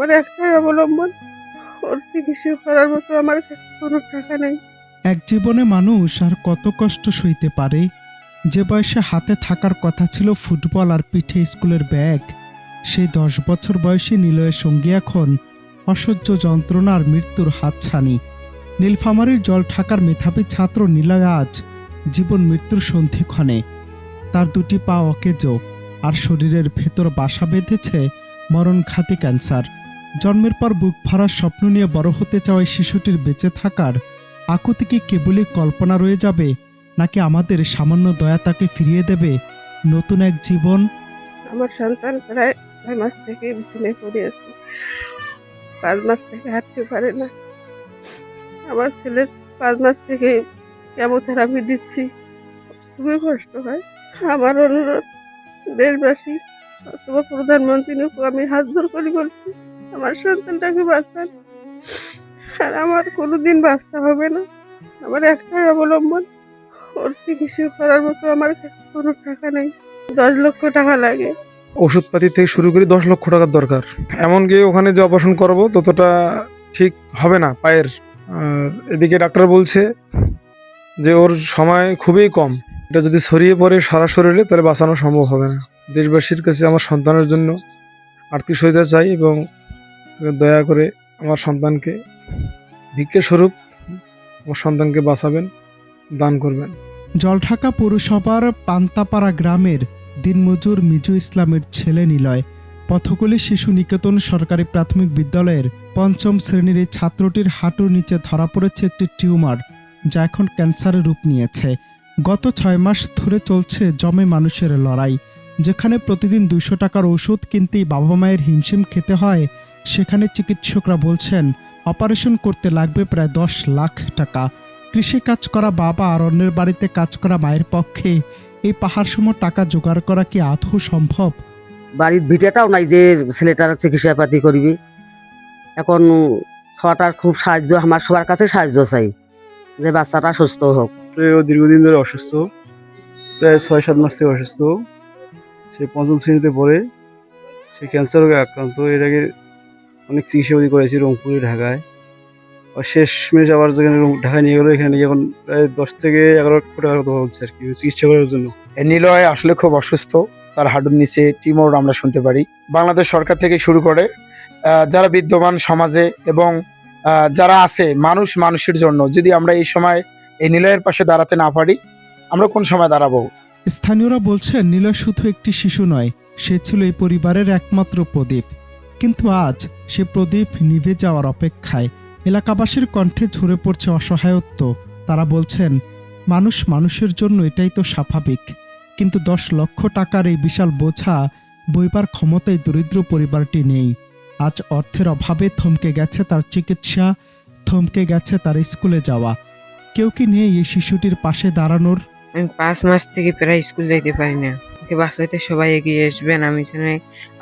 আমার একটাই অবলম্বন, ওর চিকিৎসা করার মতো আমার কাছে কোনো টাকা নেই। এক জীবনে মানুষ আর কত কষ্ট সইতে পারে। যে বয়সে হাতে থাকার কথা ছিল ফুটবল আর পিঠে স্কুলের ব্যাগ, সেই 10 বছর বয়সী নিলয়ের সঙ্গী এখন অসহ্য যন্ত্রণা আর মৃত্যুর হাতছানি। নীলফামারীর জলঢাকার মেধাবী ছাত্র নিলয় আজ জীবন মৃত্যুর সন্ধিক্ষণে। তার দুটি পা অকেজো আর শরীরের ভেতর বাসা বেঁধেছে মরণঘাতী ক্যান্সার। জন্মের পর বুক ভরার স্বপ্ন নিয়ে বড় হতে চাওয়া শিশুটির বেঁচে থাকার আকুতি কি কেবলই কল্পনা রয়ে যাবে, নাকি আমাদের সামান্য দয়া তাকে ফিরিয়ে দেবে নতুন এক জীবন? আমার সন্তান প্রায় 6 মাস থেকে বিছানায় পড়ে আছে, 5 মাস থেকে হাঁটতে পারে না। আমার ছেলের 5 মাস থেকে কেমোথেরাপি দিচ্ছি, খুবই কষ্ট হয়। আমার অনুরোধ, দেশবাসী অথবা প্রধানমন্ত্রীকে আমি হাত জোর করে বলছি, আমার সন্তানটাকে বাঁচান। আর আমার কোনোদিন বাচ্চা হবে না, আমার একটাই অবলম্বন, ওর চিকিৎসা করার মতো আমার কাছে কোনো টাকা নেই। 10 লক্ষ টাকা লাগে। ওষুধপাতি থেকে শুরু করে 10 লক্ষ টাকার দরকার। এমনকি ওখানে যে অপারেশন করবো ততটা ঠিক হবে না পায়ের। আর এদিকে ডাক্তার বলছে যে ওর সময় খুবই কম, এটা যদি ছড়িয়ে পড়ে সারা শরীরে তাহলে বাঁচানো সম্ভব হবে না। দেশবাসীর কাছে আমার সন্তানের জন্য আর্থিক সহায়তা চাই এবং দয়া করে আমার সন্তানকে ভিক্ষা স্বরূপ আমার সন্তানকে বাঁচাবেন, দান করবেন। জলঢাকা পৌরসভার পান্তাপাড়া গ্রামের দিনমজুর মিজু ইসলামের ছেলে নিলয় পথকলি শিশু নিকেতন সরকারি প্রাথমিক বিদ্যালয়ের 5ম শ্রেণীর এই ছাত্রটির হাঁটুর নিচে ধরা পড়েছে একটি টিউমার, যা এখন ক্যান্সারের রূপ নিয়েছে। গত 6 মাস ধরে চলছে জমে মানুষের লড়াই। যেখানে প্রতিদিন 200 টাকার ওষুধ কিনতেই বাবা মায়ের হিমশিম খেতে হয়, সেখানে চিকিৎসকরা বলছেন অপারেশন করতে লাগবে প্রায় 10 লাখ টাকা। কৃষি কাজ করা বাবা আর অন্যের বাড়িতে কাজ করা মায়ের পক্ষে এই পাহাড়সম টাকা জোগাড় করা কি আদৌ সম্ভব? বাড়ির ভিটাটাও নাই যে ছেলেটার চিকিৎসাপাতি করবি। এখন সরকার খুব সাহায্য, আমার সবার কাছে সাহায্য চাই যে বাচ্চাটা সুস্থ হোক। ও দীর্ঘদিন ধরে অসুস্থ, প্রায় 6-7 মাস থেকে অসুস্থ। সে 5ম শ্রেণীতে পড়ে, সে ক্যান্সার রোগে আক্রান্ত। এর আগে অনেক চিকিৎসাপাতি করেছি রংপুরে, ঢাকায়। আর শেষমেশ আবার যেখানে ঢাকায় নিয়ে গেলো, এখানে নিয়ে এখন প্রায় 10 থেকে 11 লক্ষ টাকার কথা বলছে আর কি চিকিৎসা করার জন্য। নিলয় আসলে খুব অসুস্থ, তার হাঁটুর নিচে টিউমার আমরা শুনতে পারি। বাংলাদেশ সরকার থেকে শুরু করে যারা বিদ্যমান সমাজে এবং যারা আছে মানুষের জন্য, যদি আমরা এই সময় এই নিলয়ের পাশে দাঁড়াতে না পারি, আমরা কোন সময় দাঁড়াবো? স্থানীয়রা বলছেন নিলয় শুধু একটি শিশু নয়, সে ছিল এই পরিবারের একমাত্র প্রদীপ। কিন্তু আজ সে প্রদীপ নিভে যাওয়ার অপেক্ষায়। এলাকাবাসীর কণ্ঠে ঝরে পড়ছে অসহায়ত্ব। তারা বলছেন মানুষ মানুষের জন্য এটাই তো স্বাভাবিক, কিন্তু 10 লক্ষ টাকার এই বিশাল বোঝা বইবার ক্ষমতায় দরিদ্র পরিবারটি নেই। আজ অর্থের অভাবে থমকে গেছে তার চিকিৎসা, থমকে গেছে তার স্কুলে যাওয়া। কেউ কি নেই এই শিশুটির পাশে দাঁড়ানোর? আমি 5 মাস থেকে প্রায় স্কুল যাইতে পারি না। ওকে বাঁচাইতে সবাই এগিয়ে আসবেন, আমি যেন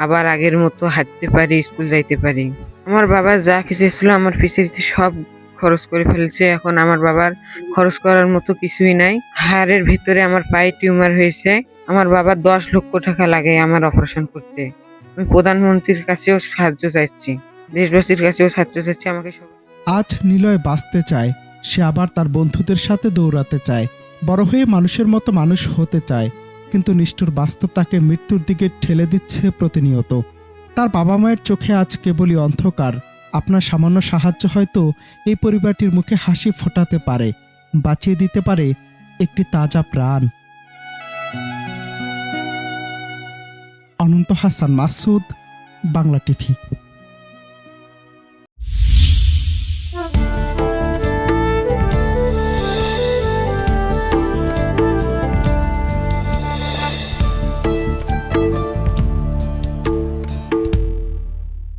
আবার আগের মতো হাঁটতে পারি, স্কুল যাইতে পারি। আমার বাবা যা কিছু ছিল আমার পিছিয়ে সব খরচ করে ফেলছে। এখন আমার বাবার খরচ করার মতো কিছুই নাই। হাড়ের ভিতরে আমার পায়ে টিউমার হয়েছে। আমার বাবার 10 লক্ষ টাকা লাগে আমার অপারেশন করতে। আমি প্রধানমন্ত্রীর কাছেও সাহায্য চাইছি, দেশবাসীর কাছেও সাহায্য চাইছি। আমাকে আজ নিলয় বাঁচতে চায়, সে আবার তার বন্ধুদের সাথে দৌড়াতে চায়, বড় হয়ে মানুষের মতো মানুষ হতে চায়। কিন্তু নিষ্ঠুর বাস্তব তাকে মৃত্যুর দিকে ঠেলে দিচ্ছে প্রতিনিয়ত। তার বাবা মায়ের চোখে আজ কেবলই অন্ধকার। আপনার সামান্য সাহায্য হয়তো এই পরিবারটির মুখে হাসি ফোটাতে পারে, বাঁচিয়ে দিতে পারে একটি তাজা প্রাণ। অনন্ত হাসান মাসুদ, বাংলা টিভি।